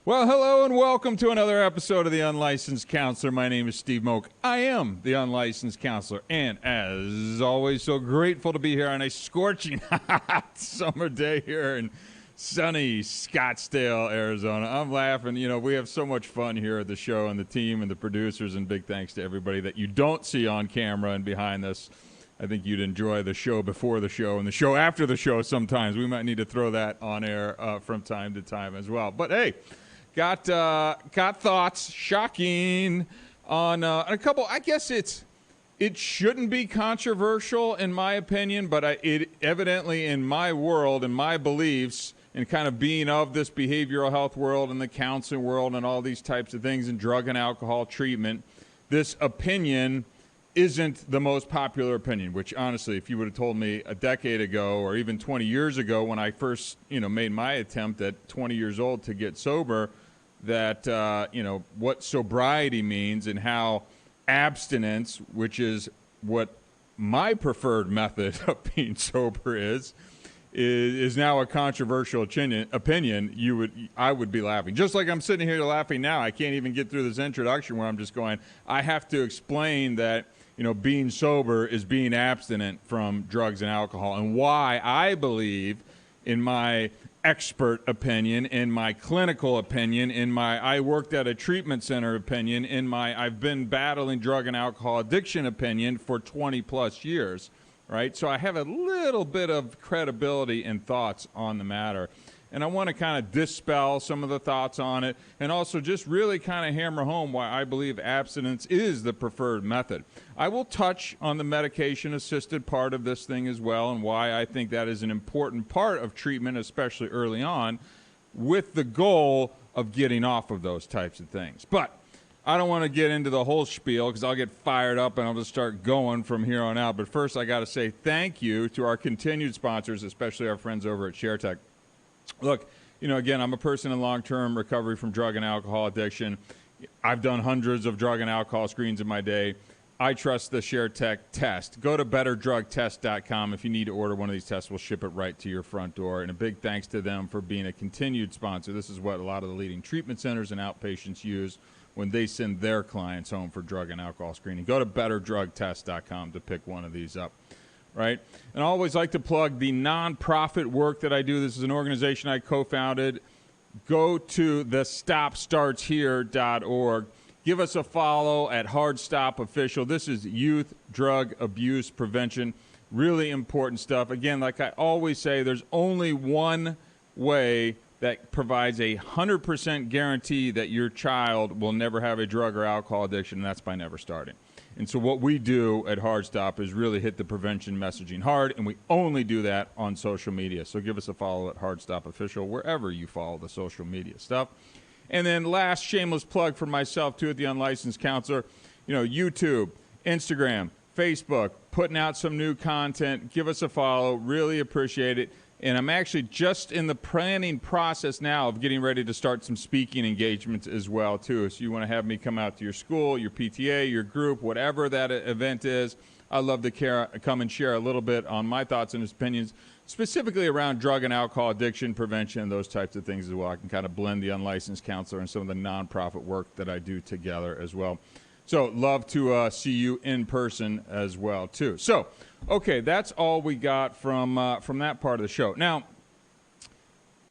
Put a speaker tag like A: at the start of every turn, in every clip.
A: Well, hello and welcome to another episode of The Unlicensed Counselor. My name is Steve Moak. I am the Unlicensed Counselor, and as always, so grateful to be here on a scorching hot summer day here in sunny Scottsdale, Arizona. I'm laughing. You know, we have so much fun here at the show and the team and the producers, and big thanks to everybody that you don't see on camera and behind this. I think you'd enjoy the show before the show and the show after the show sometimes. We might need to throw that on air from time to time as well. But hey, got thoughts, shocking, on a couple. I guess it shouldn't be controversial in my opinion, but it evidently in my world and my beliefs and kind of being of this behavioral health world and the counseling world and all these types of things and drug and alcohol treatment, this opinion isn't the most popular opinion, which honestly, if you would have told me a decade ago or even 20 years ago when I first, made my attempt at 20 years old to get sober, that, what sobriety means and how abstinence, which is what my preferred method of being sober is now a controversial opinion, I would be laughing. Just like I'm sitting here laughing now. I can't even get through this introduction where I'm just going, I have to explain that, being sober is being abstinent from drugs and alcohol, and why I believe, in my expert opinion, in my clinical opinion, in my I worked at a treatment center opinion, in my I've been battling drug and alcohol addiction opinion for 20 plus years, right? So I have a little bit of credibility and thoughts on the matter. And I want to kind of dispel some of the thoughts on it and also just really kind of hammer home why I believe abstinence is the preferred method. I will touch on the medication-assisted part of this thing as well and why I think that is an important part of treatment, especially early on, with the goal of getting off of those types of things. But I don't want to get into the whole spiel because I'll get fired up and I'll just start going from here on out. But first, I got to say thank you to our continued sponsors, especially our friends over at ShareTech. Look, again, I'm a person in long-term recovery from drug and alcohol addiction. I've done hundreds of drug and alcohol screens in my day. I trust the ShareTech test. Go to betterdrugtest.com. If you need to order one of these tests, we'll ship it right to your front door. And a big thanks to them for being a continued sponsor. This is what a lot of the leading treatment centers and outpatients use when they send their clients home for drug and alcohol screening. Go to betterdrugtest.com to pick one of these up. Right? And I always like to plug the nonprofit work that I do. This is an organization I co-founded. Go to thestopstartshere.org. Give us a follow at Hard Stop Official. This is youth drug abuse prevention. Really important stuff. Again, like I always say, there's only one way that provides 100% guarantee that your child will never have a drug or alcohol addiction, and that's by never starting. And so what we do at Hard Stop is really hit the prevention messaging hard, and we only do that on social media. So give us a follow at Hard Stop Official, wherever you follow the social media stuff. And then last shameless plug for myself, too, at the Unlicensed Counselor, YouTube, Instagram, Facebook, putting out some new content. Give us a follow. Really appreciate it. And I'm actually just in the planning process now of getting ready to start some speaking engagements as well, too. So you want to have me come out to your school, your PTA, your group, whatever that event is. I'd love to come and share a little bit on my thoughts and opinions, specifically around drug and alcohol addiction prevention and those types of things as well. I can kind of blend the Unlicensed Counselor and some of the nonprofit work that I do together as well. So love to see you in person as well, too. So, okay, that's all we got from that part of the show. Now,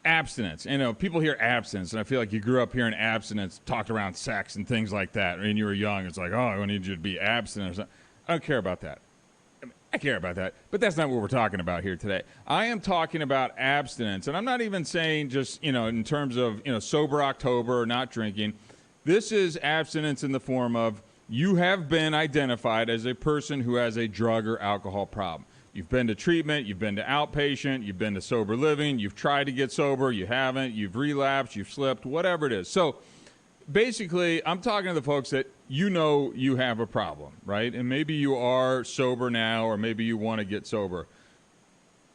A: abstinence. People hear abstinence, and I feel like you grew up hearing abstinence talked around sex and things like that. When you were young, it's like, oh, I need you to be abstinent. I don't care about that. I care about that, but that's not what we're talking about here today. I am talking about abstinence, and I'm not even saying just, in terms of, sober October or not drinking. This is abstinence in the form of you have been identified as a person who has a drug or alcohol problem. You've been to treatment, you've been to outpatient, you've been to sober living, you've tried to get sober, you haven't, you've relapsed, you've slipped, whatever it is. So basically, I'm talking to the folks that you have a problem, right? And maybe you are sober now, or maybe you want to get sober.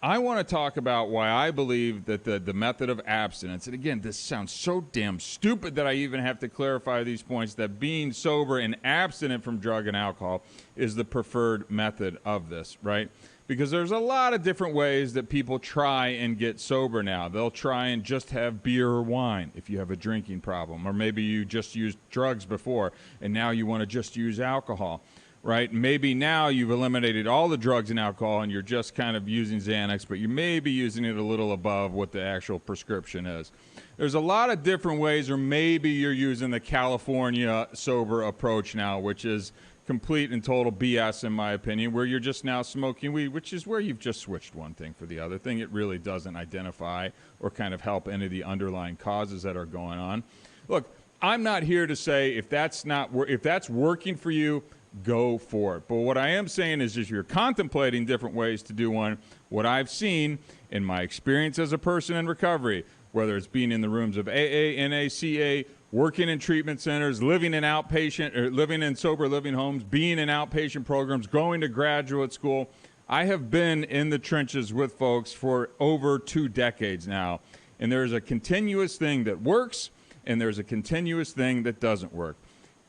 A: I want to talk about why I believe that the method of abstinence, and again, this sounds so damn stupid that I even have to clarify these points, that being sober and abstinent from drug and alcohol is the preferred method of this, right? because there's a lot of different ways that people try and get sober now. They'll try and just have beer or wine if you have a drinking problem, or maybe you just used drugs before and now you want to just use alcohol, right? Maybe now you've eliminated all the drugs and alcohol and you're just kind of using Xanax, but you may be using it a little above what the actual prescription is. There's a lot of different ways, or maybe you're using the California sober approach now, which is complete and total BS in my opinion, where you're just now smoking weed, which is where you've just switched one thing for the other thing. It really doesn't identify or kind of help any of the underlying causes that are going on. Look, I'm not here to say if that's working for you, go for it. But what I am saying is, if you're contemplating different ways to do one, what I've seen in my experience as a person in recovery, whether it's being in the rooms of AA, NACA, working in treatment centers, living in outpatient, or living in sober living homes, being in outpatient programs, going to graduate school. I have been in the trenches with folks for over 2 decades now, and there's a continuous thing that works, and there's a continuous thing that doesn't work.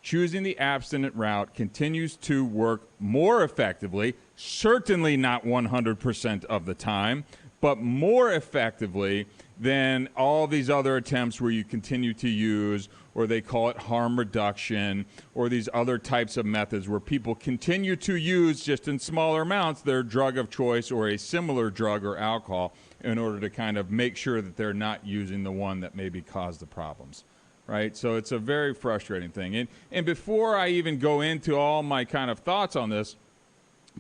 A: Choosing the abstinent route continues to work more effectively, certainly not 100% of the time, but more effectively than all these other attempts where you continue to use, or they call it harm reduction, or these other types of methods where people continue to use, just in smaller amounts, their drug of choice or a similar drug or alcohol in order to kind of make sure that they're not using the one that maybe caused the problems, right? So it's a very frustrating thing. And before I even go into all my kind of thoughts on this,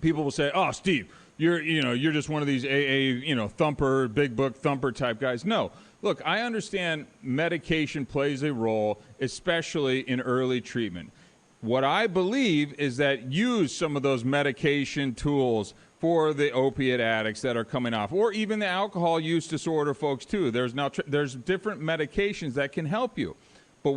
A: people will say, oh, Steve, you're just one of these AA, thumper, big book thumper type guys. No, look, I understand medication plays a role, especially in early treatment. What I believe is that use some of those medication tools for the opiate addicts that are coming off, or even the alcohol use disorder folks too. There's different medications that can help you. But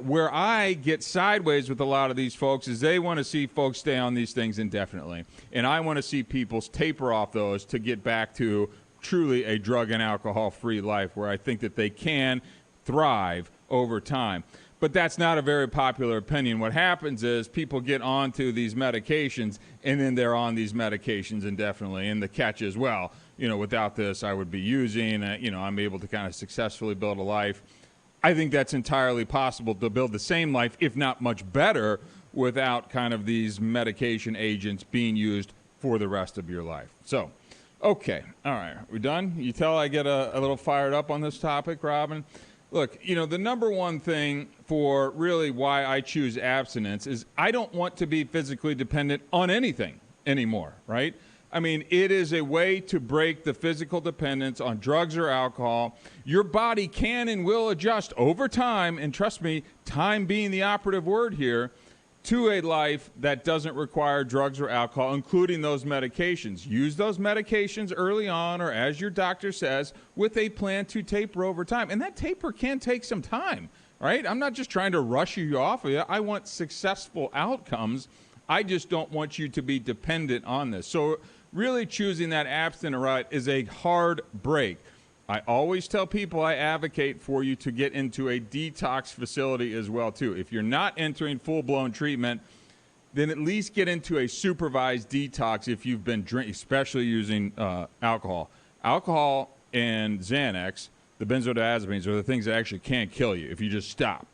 A: where I get sideways with a lot of these folks is they want to see folks stay on these things indefinitely. And I want to see people taper off those to get back to truly a drug and alcohol-free life where I think that they can thrive over time. But that's not a very popular opinion. What happens is people get onto these medications, and then they're on these medications indefinitely. And the catch is, well, without this, I would be using, I'm able to kind of successfully build a life. I think that's entirely possible to build the same life, if not much better, without kind of these medication agents being used for the rest of your life. So, okay, all right, we done? You tell I get a little fired up on this topic, Robin? Look, the number one thing for really why I choose abstinence is I don't want to be physically dependent on anything anymore, right? I mean, it is a way to break the physical dependence on drugs or alcohol. Your body can and will adjust over time, and trust me, time being the operative word here, to a life that doesn't require drugs or alcohol, including those medications. Use those medications early on, or as your doctor says, with a plan to taper over time. And that taper can take some time, right? I'm not just trying to rush you off of it. I want successful outcomes. I just don't want you to be dependent on this. So really choosing that abstinent route is a hard break. I always tell people I advocate for you to get into a detox facility as well, too. If you're not entering full-blown treatment, then at least get into a supervised detox if you've been drinking, especially using alcohol. Alcohol and Xanax, the benzodiazepines, are the things that actually can't kill you if you just stop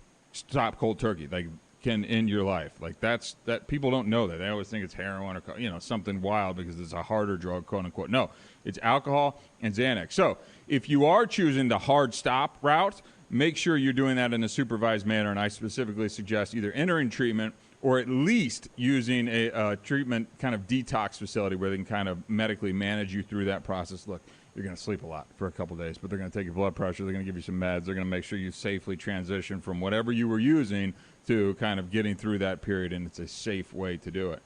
A: cold turkey. Like, can end your life. Like that people don't know that. They always think it's heroin or something wild because it's a harder drug, quote unquote. No, it's alcohol and Xanax. So if you are choosing the hard stop route, make sure you're doing that in a supervised manner. And I specifically suggest either entering treatment or at least using a treatment kind of detox facility where they can kind of medically manage you through that process. Look, you're going to sleep a lot for a couple of days, but they're going to take your blood pressure. They're going to give you some meds. They're going to make sure you safely transition from whatever you were using to kind of getting through that period, and it's a safe way to do it.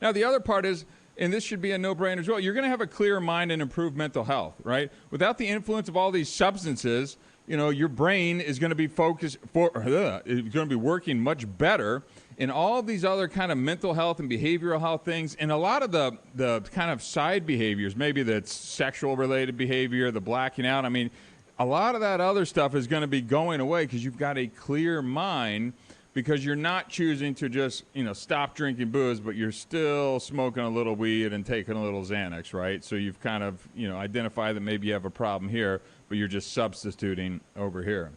A: Now, the other part is, and this should be a no-brainer as well, you're going to have a clear mind and improved mental health, right? Without the influence of all these substances, your brain is going to be it's going to be working much better in all of these other kind of mental health and behavioral health things, and a lot of the kind of side behaviors, maybe that's sexual-related behavior, the blacking out. I mean, a lot of that other stuff is going to be going away because you've got a clear mind, because you're not choosing to just, stop drinking booze, but you're still smoking a little weed and taking a little Xanax, right? So you've kind of, identified that maybe you have a problem here, but you're just substituting over here.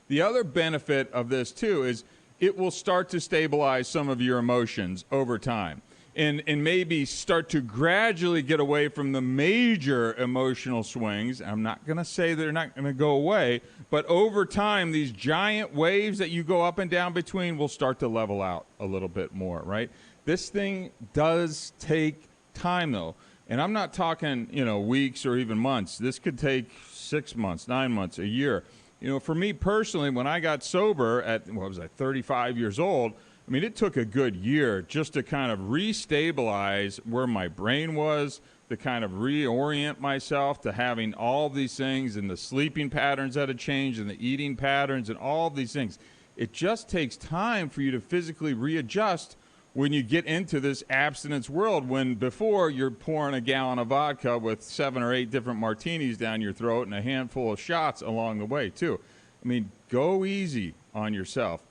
A: The other benefit of this, too, is it will start to stabilize some of your emotions over time. And maybe start to gradually get away from the major emotional swings. I'm not going to say they're not going to go away, but over time, these giant waves that you go up and down between will start to level out a little bit more, right? This thing does take time, though. And I'm not talking, weeks or even months. This could take 6 months, 9 months, a year. For me personally, when I got sober at, 35 years old, it took a good year just to kind of restabilize where my brain was, to kind of reorient myself to having all these things, and the sleeping patterns that had changed and the eating patterns and all these things. It just takes time for you to physically readjust when you get into this abstinence world, when before you're pouring a gallon of vodka with 7 or 8 different martinis down your throat and a handful of shots along the way too. Go easy on yourself.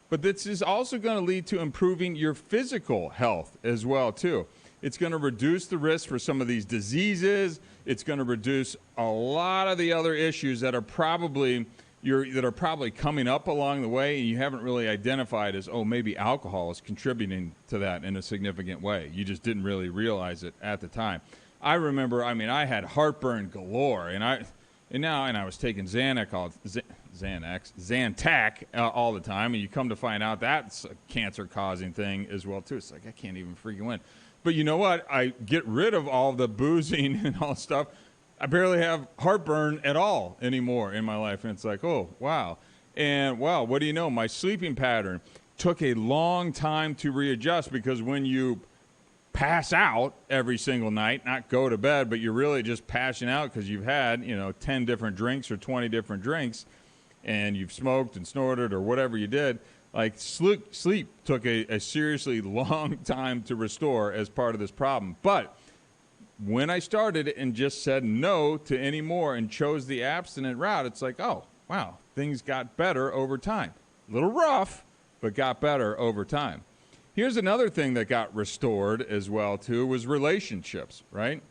A: But this is also going to lead to improving your physical health as well, too. It's going to reduce the risk for some of these diseases. It's going to reduce a lot of the other issues that are probably coming up along the way, and you haven't really identified as, maybe alcohol is contributing to that in a significant way. You just didn't really realize it at the time. I remember, I had heartburn galore, and I was taking Zantac all the time, and you come to find out that's a cancer-causing thing as well, too. It's like, I can't even freaking win. But you know what? I get rid of all the boozing and all the stuff. I barely have heartburn at all anymore in my life, and it's like, oh, wow. And, wow, what do you know? My sleeping pattern took a long time to readjust, because when you pass out every single night, not go to bed, but you're really just passing out because you've had, 10 different drinks or 20 different drinks, and you've smoked and snorted or whatever you did, like sleep took a seriously long time to restore as part of this problem. But when I started and just said no to any more and chose the abstinent route, it's like, oh, wow, things got better over time. A little rough, but got better over time. Here's another thing that got restored as well, too, was relationships, right?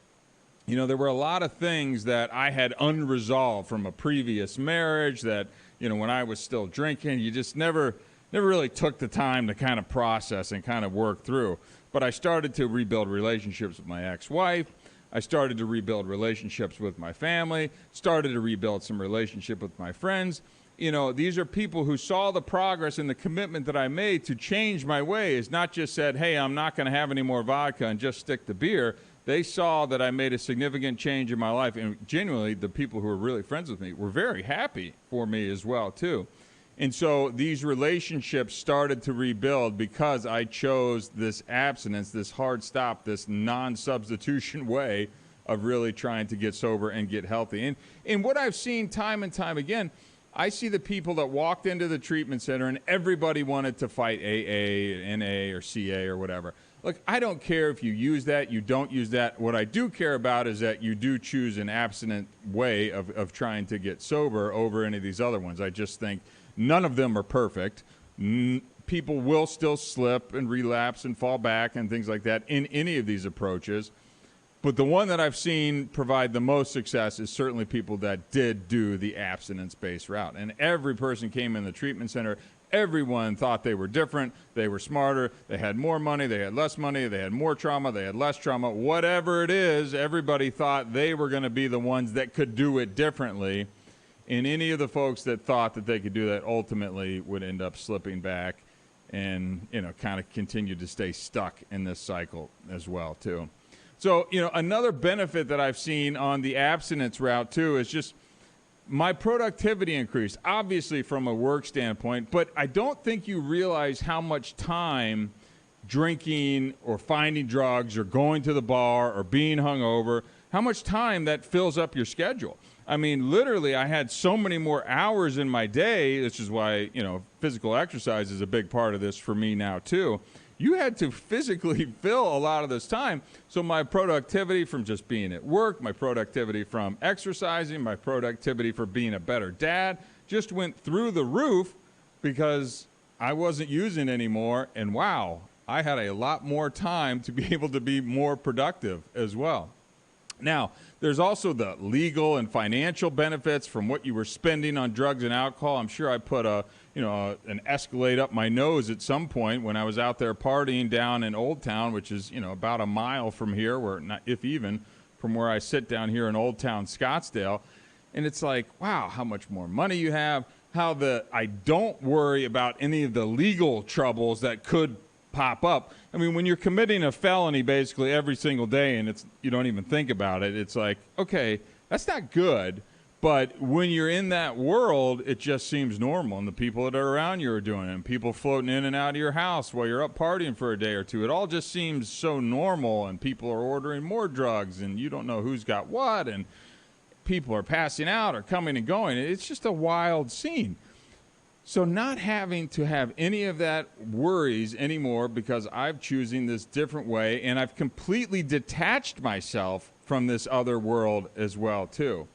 A: There were a lot of things that I had unresolved from a previous marriage that, when I was still drinking, you just never really took the time to kind of process and kind of work through. But I started to rebuild relationships with my ex-wife. I started to rebuild relationships with my family, started to rebuild some relationship with my friends. These are people who saw the progress and the commitment that I made to change my ways, not just said, hey, I'm not going to have any more vodka and just stick to beer. They saw that I made a significant change in my life, and genuinely, the people who were really friends with me were very happy for me as well, too. And so these relationships started to rebuild because I chose this abstinence, this hard stop, this non-substitution way of really trying to get sober and get healthy. And what I've seen time and time again, I see the people that walked into the treatment center and everybody wanted to fight AA, NA, or CA, or whatever. Look, I don't care if you use that, you don't use that. What I do care about is that you do choose an abstinent way of trying to get sober over any of these other ones. I just think none of them are perfect. People will still slip and relapse and fall back and things like that in any of these approaches. But the one that I've seen provide the most success is certainly people that did do the abstinence-based route. And every person came in the treatment center. Everyone thought they were different. They were smarter. They had more money. They had less money. They had more trauma. They had less trauma. Whatever it is, everybody thought they were going to be the ones that could do it differently. And any of the folks that thought that they could do that ultimately would end up slipping back and, kind of continue to stay stuck in this cycle as well, too. So, another benefit that I've seen on the abstinence route, too, is just my productivity increased, obviously from a work standpoint, but I don't think you realize how much time drinking or finding drugs or going to the bar or being hungover, how much time that fills up your schedule. Literally, I had so many more hours in my day. This is why, physical exercise is a big part of this for me now, too. You had to physically fill a lot of this time. So my productivity from just being at work, my productivity from exercising, my productivity for being a better dad just went through the roof because I wasn't using anymore, and wow, I had a lot more time to be able to be more productive as well. Now, there's also the legal and financial benefits from what you were spending on drugs and alcohol. I'm sure I put an Escalade up my nose at some point when I was out there partying down in Old Town, which is, about a mile from here, where not, if even, from where I sit down here in Old Town, Scottsdale. And it's like, wow, how much more money you have, I don't worry about any of the legal troubles that could pop up. I mean, when you're committing a felony basically every single day and you don't even think about it, it's like, okay, that's not good. But when you're in that world, it just seems normal, and the people that are around you are doing it, and people floating in and out of your house while you're up partying for a day or two. It all just seems so normal, and people are ordering more drugs, and you don't know who's got what, and people are passing out or coming and going. It's just a wild scene. So not having to have any of that worries anymore because I'm choosing this different way, and I've completely detached myself from this other world as well, too.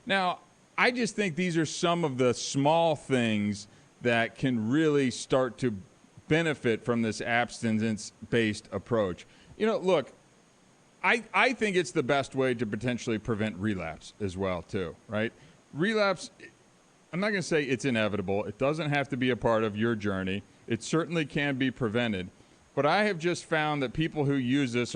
A: Now, I just think these are some of the small things that can really start to benefit from this abstinence-based approach. Look, I think it's the best way to potentially prevent relapse as well, too, right? Relapse, I'm not going to say it's inevitable. It doesn't have to be a part of your journey. It certainly can be prevented. But I have just found that people who use this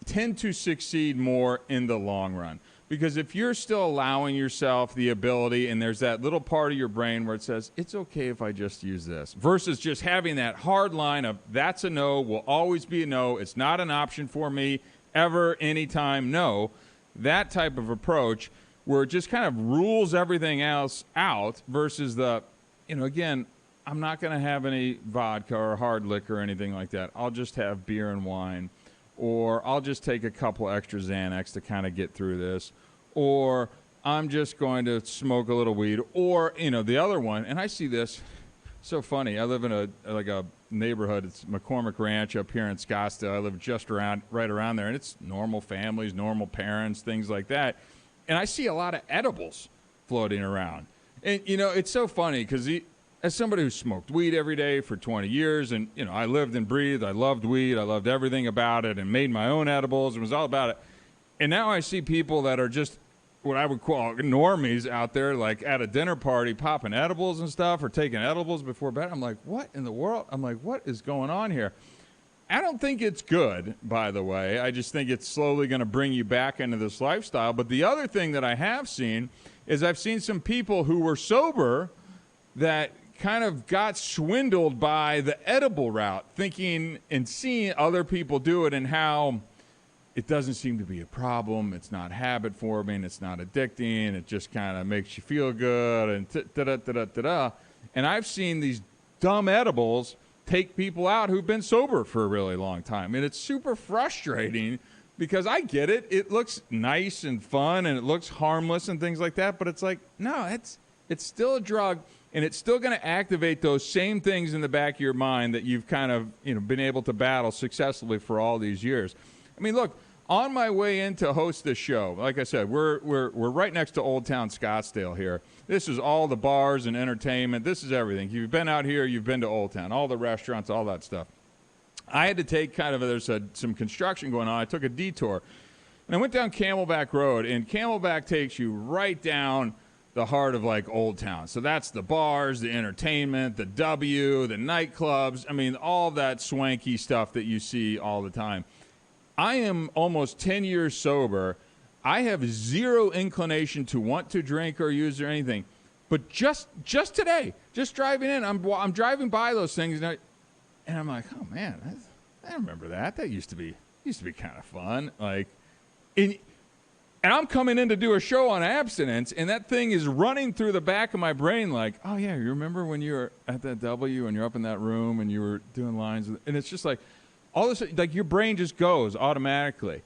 A: tend to succeed more in the long run. Because if you're still allowing yourself the ability, and there's that little part of your brain where it says, it's okay if I just use this, versus just having that hard line of, that's a no, will always be a no, it's not an option for me, ever, anytime, no, that type of approach where it just kind of rules everything else out versus again, I'm not going to have any vodka or hard liquor or anything like that. I'll just have beer and wine. Or I'll just take a couple extra Xanax to kind of get through this. Or I'm just going to smoke a little weed. Or, the other one, and I see this, so funny. I live in a neighborhood. It's McCormick Ranch up here in Scottsdale. I live just right around there. And it's normal families, normal parents, things like that. And I see a lot of edibles floating around. And, it's so funny because as somebody who smoked weed every day for 20 years, and, I lived and breathed, I loved weed, I loved everything about it, and made my own edibles, and was all about it. And now I see people that are just what I would call normies out there, like at a dinner party, popping edibles and stuff, or taking edibles before bed. I'm like, what in the world? I'm like, what is going on here? I don't think it's good, by the way. I just think it's slowly going to bring you back into this lifestyle. But the other thing that I have seen is I've seen some people who were sober that kind of got swindled by the edible route, thinking and seeing other people do it and how it doesn't seem to be a problem. It's not habit forming. It's not addicting. It just kind of makes you feel good and da-da-da-da-da-da. And I've seen these dumb edibles take people out who've been sober for a really long time. And it's super frustrating because I get it. It looks nice and fun and it looks harmless and things like that. But it's like, no, it's still a drug. And it's still going to activate those same things in the back of your mind that you've kind of, been able to battle successfully for all these years. I mean, look, on my way in to host this show, like I said, we're right next to Old Town Scottsdale here. This is all the bars and entertainment. This is everything. If you've been out here, you've been to Old Town, all the restaurants, all that stuff. I had to take there's some construction going on. I took a detour. And I went down Camelback Road, and Camelback takes you right down the heart of like Old Town. So that's the bars, the entertainment, the the nightclubs. I mean, all that swanky stuff that you see all the time. I am almost 10 years sober. I have zero inclination to want to drink or use or anything. But just today, just driving in, I'm driving by those things, and I'm like, oh man, I remember that. That used to be kind of fun. Like, and I'm coming in to do a show on abstinence, and that thing is running through the back of my brain like, oh, yeah, you remember when you were at that W and you're up in that room and you were doing lines? And it's just like all this, like your brain just goes automatically.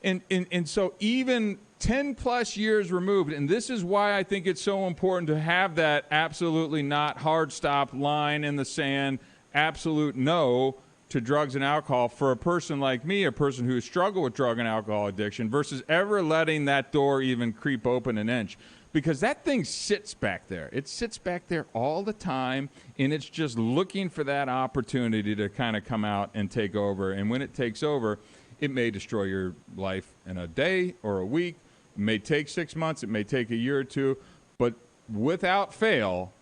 A: And so even 10-plus years removed, and this is why I think it's so important to have that absolutely not hard stop line in the sand, absolute no to drugs and alcohol for a person like me, a person who struggled with drug and alcohol addiction, versus ever letting that door even creep open an inch. because that thing sits back there. It sits back there all the time, and it's just looking for that opportunity to kind of come out and take over. And when it takes over, it may destroy your life in a day or a week. It may take 6 months. It may take a year or two. But without fail,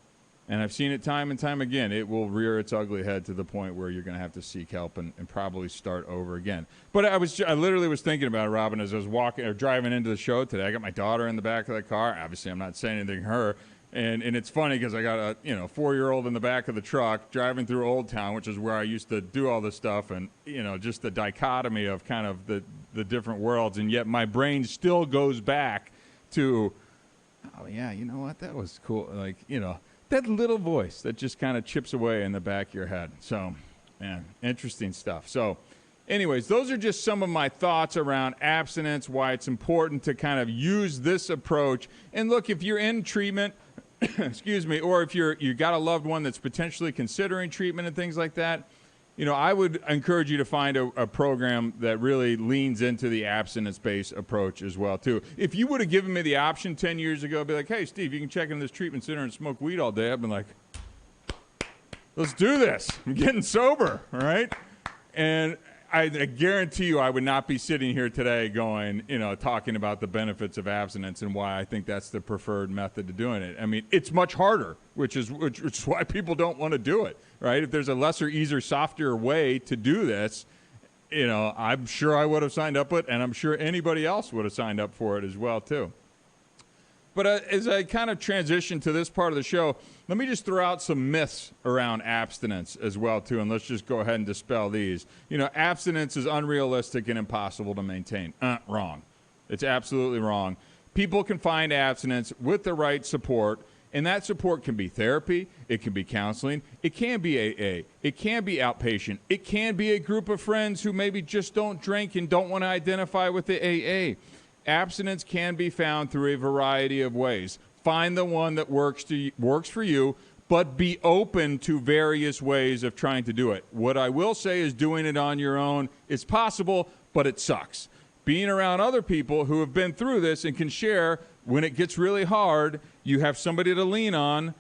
A: and I've seen it time and time again, it will rear its ugly head to the point where you're going to have to seek help and probably start over again. But I literally was thinking about it, Robin, as I was walking or driving into the show today. I got my daughter in the back of the car. Obviously, I'm not saying anything to her. And it's funny because I got a 4-year-old in the back of the truck driving through Old Town, which is where I used to do all this stuff, and just the dichotomy of kind of the different worlds, and yet my brain still goes back to, oh yeah, you know what, that was cool, like that little voice that just kind of chips away in the back of your head. So, man, interesting stuff. So, anyways, those are just some of my thoughts around abstinence, why it's important to kind of use this approach. And look, if you're in treatment, excuse me, or if you got a loved one that's potentially considering treatment and things like that, I would encourage you to find a program that really leans into the abstinence-based approach as well, too. If you would have given me the option 10 years ago, be like, hey, Steve, you can check into this treatment center and smoke weed all day, I've been like, let's do this. I'm getting sober, all right? And I guarantee you I would not be sitting here today going, talking about the benefits of abstinence and why I think that's the preferred method to doing it. I mean, it's much harder, which is why people don't want to do it, right? If there's a lesser, easier, softer way to do this, I'm sure I would have signed up with it, and I'm sure anybody else would have signed up for it as well, too. But as I kind of transition to this part of the show, let me just throw out some myths around abstinence as well, too, and let's just go ahead and dispel these. Abstinence is unrealistic and impossible to maintain. Wrong. It's absolutely wrong. People can find abstinence with the right support, and that support can be therapy, it can be counseling, it can be AA, it can be outpatient, it can be a group of friends who maybe just don't drink and don't want to identify with the AA. Abstinence can be found through a variety of ways. Find the one that works for you, but be open to various ways of trying to do it. What I will say is doing it on your own is possible, but it sucks. Being around other people who have been through this and can share, when it gets really hard, you have somebody to lean on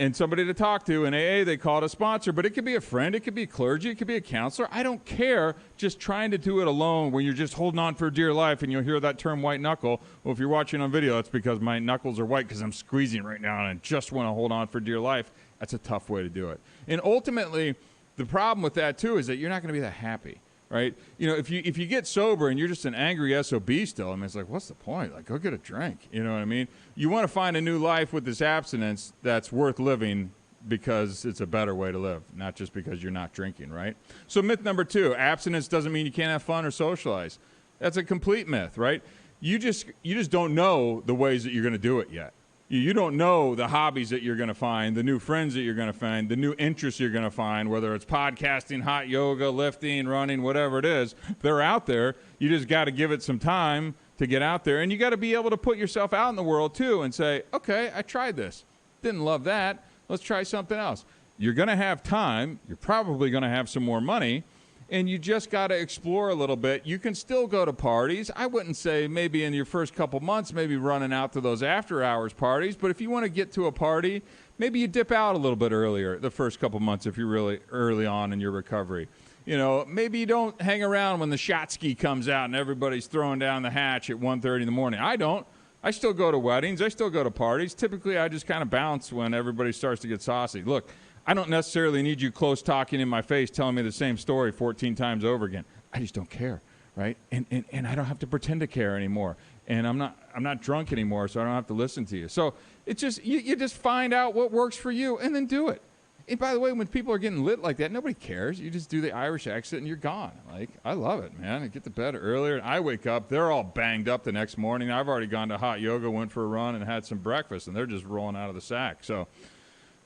A: and somebody to talk to. In AA, they call it a sponsor, but it could be a friend, it could be a clergy, it could be a counselor. I don't care. Just trying to do it alone when you're just holding on for dear life, and you'll hear that term white knuckle. Well, if you're watching on video, that's because my knuckles are white because I'm squeezing right now and I just want to hold on for dear life. That's a tough way to do it. And ultimately, the problem with that, too, is that you're not going to be that happy. Right? If you get sober and you're just an angry SOB still, I mean, it's like, what's the point? Like, go get a drink. You know what I mean? You want to find a new life with this abstinence that's worth living because it's a better way to live, not just because you're not drinking, right? So myth number 2, abstinence doesn't mean you can't have fun or socialize. That's a complete myth, right? You just don't know the ways that you're going to do it yet. You don't know the hobbies that you're going to find, the new friends that you're going to find, the new interests you're going to find, whether it's podcasting, hot yoga, lifting, running, whatever it is. They're out there. You just got to give it some time to get out there. And you got to be able to put yourself out in the world, too, and say, okay, I tried this. Didn't love that. Let's try something else. You're going to have time. You're probably going to have some more money. And you just got to explore a little bit. You can still go to parties. I wouldn't say maybe in your first couple months, maybe running out to those after-hours parties. But if you want to get to a party, maybe you dip out a little bit earlier the first couple months if you're really early on in your recovery. Maybe you don't hang around when the shot ski comes out and everybody's throwing down the hatch at 1:30 in the morning. I don't. I still go to weddings. I still go to parties. Typically, I just kind of bounce when everybody starts to get saucy. Look, I don't necessarily need you close talking in my face telling me the same story 14 times over again. I just don't care, right? And I don't have to pretend to care anymore. And I'm not drunk anymore, so I don't have to listen to you. So it's just you just find out what works for you and then do it. And by the way, when people are getting lit like that, nobody cares. You just do the Irish exit and you're gone. Like, I love it, man. I get to bed earlier. I wake up. They're all banged up the next morning. I've already gone to hot yoga, went for a run, and had some breakfast, and they're just rolling out of the sack. So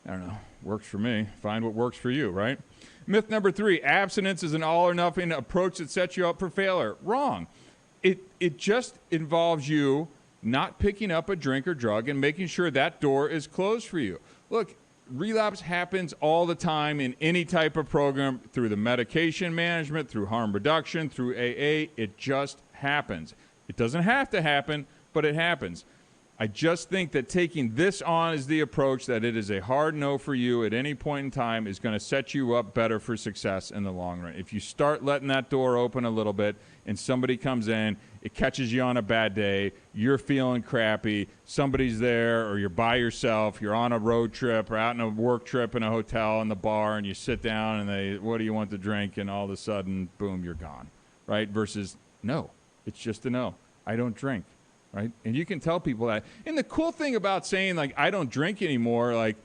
A: I don't know. Works for me. Find what works for you, right? Myth number 3, abstinence is an all-or-nothing approach that sets you up for failure. Wrong. It just involves you not picking up a drink or drug and making sure that door is closed for you. Look, relapse happens all the time in any type of program, through the medication management, through harm reduction, through AA. It just happens. It doesn't have to happen, but it happens. I just think that taking this on as the approach that it is a hard no for you at any point in time is going to set you up better for success in the long run. If you start letting that door open a little bit and somebody comes in, it catches you on a bad day, you're feeling crappy, somebody's there, or you're by yourself, you're on a road trip or out on a work trip in a hotel in the bar, and you sit down and they, what do you want to drink? And all of a sudden, boom, you're gone, right? Versus, no, it's just a no. I don't drink. Right? And you can tell people that. And the cool thing about saying, like, I don't drink anymore, like,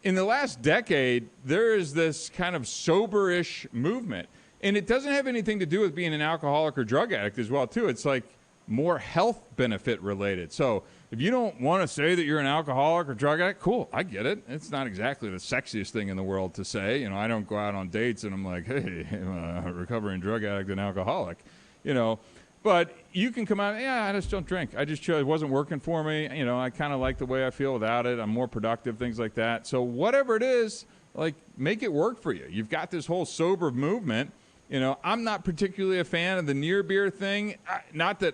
A: in the last decade, there is this kind of soberish movement. And it doesn't have anything to do with being an alcoholic or drug addict as well, too. It's like more health benefit related. So if you don't want to say that you're an alcoholic or drug addict, cool, I get it. It's not exactly the sexiest thing in the world to say. You know, I don't go out on dates and I'm like, hey, I'm a recovering drug addict and alcoholic, you know. But you can come out, yeah, I just don't drink. I just chose, it wasn't working for me. You know, I kind of like the way I feel without it. I'm more productive, things like that. So whatever it is, like, make it work for you. You've got this whole sober movement. You know, I'm not particularly a fan of the near beer thing. That's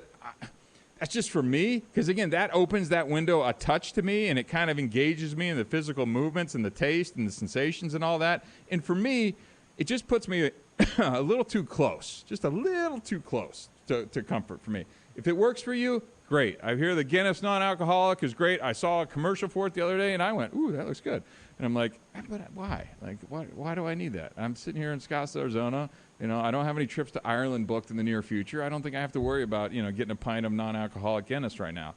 A: just for me. Because, again, that opens that window a touch to me, and it kind of engages me in the physical movements and the taste and the sensations and all that. And for me, it just puts me a little too close, just a little too close to comfort for me. If it works for you, great. I hear the Guinness non-alcoholic is great. I saw a commercial for it the other day, and I went, ooh, that looks good. And I'm like, but why? Like, why do I need that? I'm sitting here in Scottsdale, Arizona. You know, I don't have any trips to Ireland booked in the near future. I don't think I have to worry about, you know, getting a pint of non-alcoholic Guinness right now.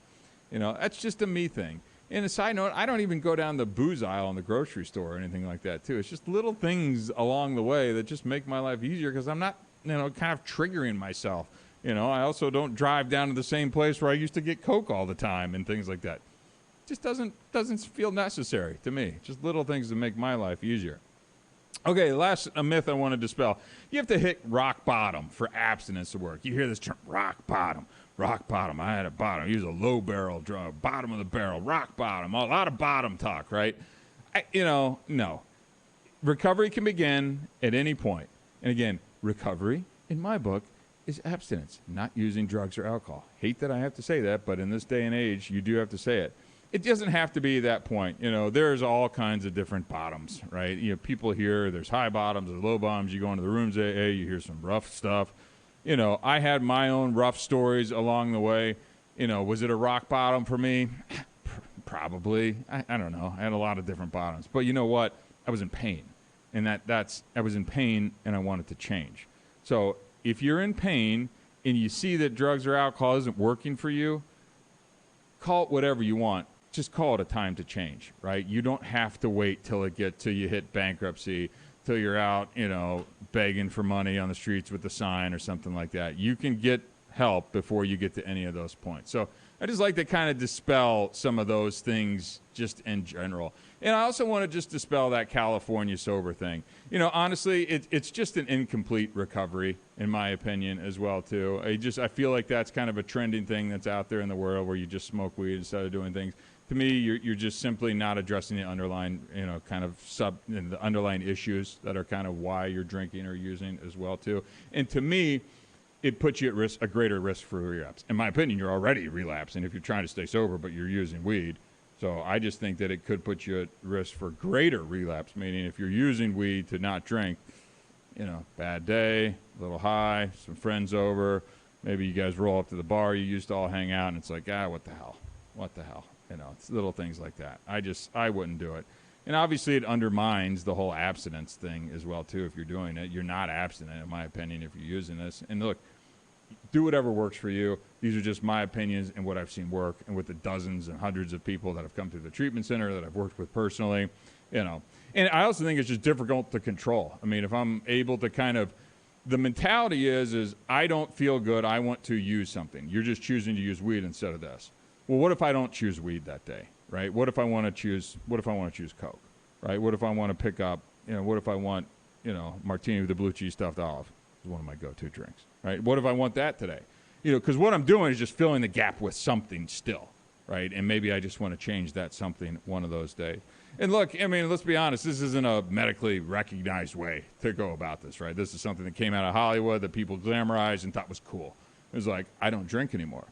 A: You know, that's just a me thing. And a side note, I don't even go down the booze aisle in the grocery store or anything like that, too. It's just little things along the way that just make my life easier because I'm not, you know, kind of triggering myself. You know, I also don't drive down to the same place where I used to get Coke all the time and things like that. Just doesn't feel necessary to me. Just little things that make my life easier. Okay, last a myth I want to dispel. You have to hit rock bottom for abstinence to work. You hear this term, rock bottom. Rock bottom. I had a bottom. Use a low barrel drug. Bottom of the barrel. Rock bottom. A lot of bottom talk, right? No. Recovery can begin at any point. And again, recovery, in my book, is abstinence, not using drugs or alcohol. Hate that I have to say that, but in this day and age, you do have to say it. It doesn't have to be that point. You know, there's all kinds of different bottoms, right? You know, people here, there's high bottoms, there's low bottoms. You go into the rooms, AA, you hear some rough stuff. You know, I had my own rough stories along the way. You know, was it a rock bottom for me? Probably. I don't know. I had a lot of different bottoms. But you know what? I was in pain. And I was in pain, and I wanted to change. So if you're in pain and you see that drugs or alcohol isn't working for you, call it whatever you want. Just call it a time to change, right? You don't have to wait till you hit bankruptcy, till you're out, you know, begging for money on the streets with a sign or something like that. You can get help before you get to any of those points. So I just like to kind of dispel some of those things just in general. And I also want to just dispel that California sober thing. You know, honestly, it's just an incomplete recovery, in my opinion, as well, too. I feel like that's kind of a trending thing that's out there in the world where you just smoke weed instead of doing things. To me, you're just simply not addressing the underlying, you know, kind of the underlying issues that are kind of why you're drinking or using as well, too. And to me, it puts you at risk, a greater risk for relapse. In my opinion, you're already relapsing if you're trying to stay sober, but you're using weed. So I just think that it could put you at risk for greater relapse, meaning if you're using weed to not drink, you know, bad day, a little high, some friends over, maybe you guys roll up to the bar you used to all hang out, and it's like, what the hell? You know, it's little things like that. I wouldn't do it. And obviously it undermines the whole abstinence thing as well, too, if you're doing it. You're not abstinent, in my opinion, if you're using this. And look, do whatever works for you. These are just my opinions and what I've seen work, and with the dozens and hundreds of people that have come through the treatment center that I've worked with personally, you know. And I also think it's just difficult to control. I mean, if I'm able to kind of, the mentality is I don't feel good, I want to use something. You're just choosing to use weed instead of this. Well, what if I don't choose weed that day, right? What if I want to choose Coke, right? What if I want to pick up, you know, what if I want, you know, martini with the blue cheese stuffed olive is one of my go-to drinks, right? What if I want that today? You know, because what I'm doing is just filling the gap with something still, right? And maybe I just want to change that something one of those days. And look, I mean, let's be honest, this isn't a medically recognized way to go about this, right? This is something that came out of Hollywood that people glamorized and thought was cool. It was like, I don't drink anymore.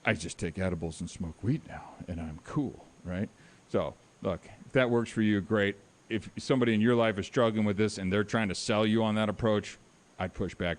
A: I just take edibles and smoke weed now, and I'm cool, right? So, look, if that works for you, great. If somebody in your life is struggling with this and they're trying to sell you on that approach, I'd push back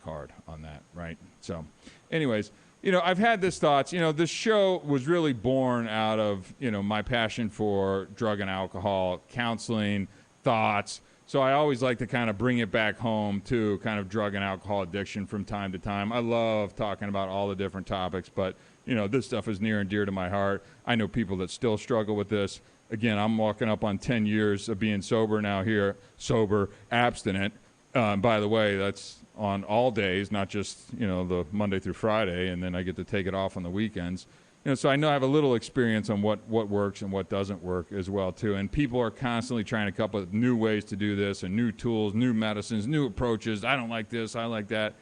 A: hard on that, right? So, anyways, I've had this thoughts. This show was really born out of, my passion for drug and alcohol, counseling, thoughts. So I always like to kind of bring it back home to kind of drug and alcohol addiction from time to time. I love talking about all the different topics, but, this stuff is near and dear to my heart. I know people that still struggle with this. Again, I'm walking up on 10 years of being sober now here, sober, abstinent. By the way, that's on all days, not just, the Monday through Friday, and then I get to take it off on the weekends. So I know I have a little experience on what works and what doesn't work as well, too. And people are constantly trying to come up with new ways to do this and new tools, new medicines, new approaches. I don't like this. I like that.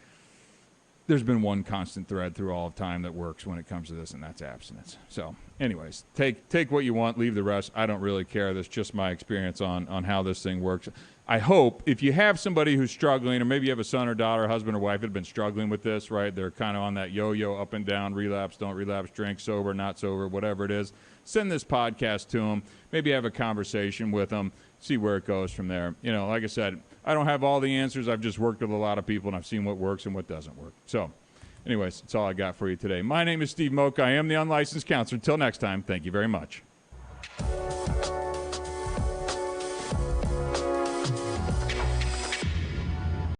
A: There's been one constant thread through all of time that works when it comes to this, and that's abstinence. So anyways, take what you want, leave the rest. I don't really care. That's just my experience on how this thing works. I hope if you have somebody who's struggling, or maybe you have a son or daughter, husband or wife that have been struggling with this, right? They're kind of on that yo-yo up and down, relapse, don't relapse, drink, sober, not sober, whatever it is. Send this podcast to them. Maybe have a conversation with them, see where it goes from there. Like I said, I don't have all the answers. I've just worked with a lot of people, and I've seen what works and what doesn't work. So anyways, that's all I got for you today. My name is Steve Moak. I am the unlicensed counselor. Until next time, thank you very much.